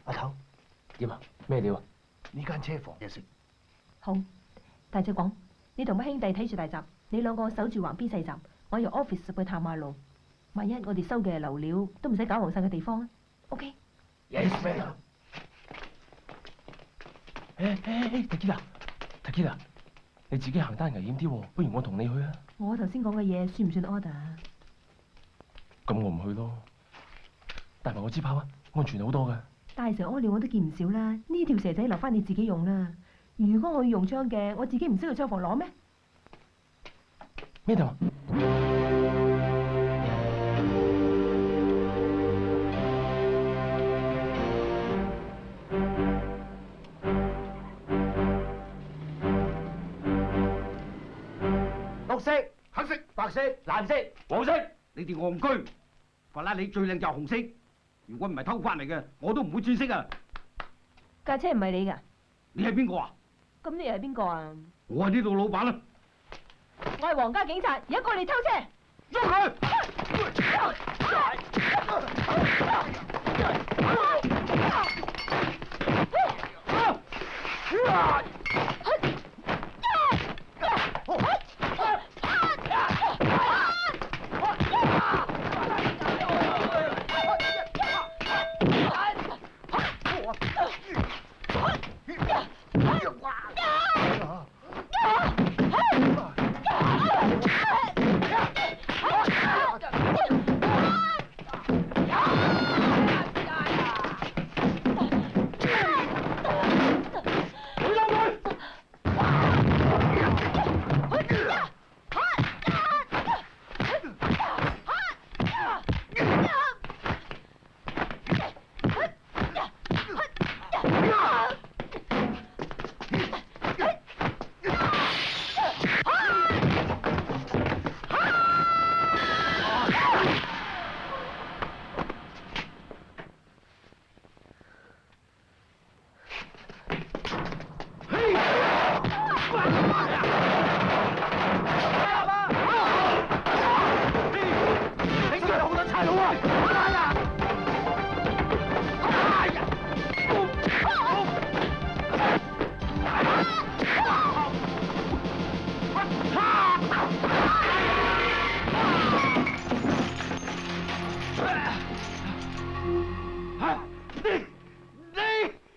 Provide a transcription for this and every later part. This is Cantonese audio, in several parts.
阿頭點啊？咩料啊？呢間車房嘢食。好，大隻講，你同乜兄弟睇住大閘，你兩個守住橫邊細閘，我由 office 去探馬路。萬一我哋收嘅流料都唔使搞黃晒嘅地方啊 ，OK？Yes, madam。Tequila，你自己行單危險啲喎，不如我同你去啊。我頭先講嘅嘢算唔算 order 啊？咁我唔去咯，帶埋我支炮啊，安全好多㗎。大蛇屙尿我都見唔少啦，呢條蛇仔留翻你自己用啦。如果我要用槍嘅，我自己唔識去槍房攞咩？咩度？綠色、黑色、白色、藍色、黃色，你哋戇居。法拉利最靚就係紅色，如果唔係偷翻嚟嘅，我都唔會轉色啊！架車唔係你㗎？你係邊個啊？咁你又係邊個啊？我係呢度老闆啦。我係皇家警察，而家過嚟偷車。捉佢！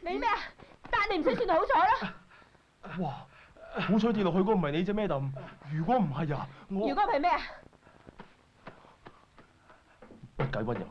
你咩啊？但你唔使算好彩啦。哇！好彩跌落去嗰個唔係你啫，Madam。如果唔係啊，我如果唔係咩啊？不解溫柔。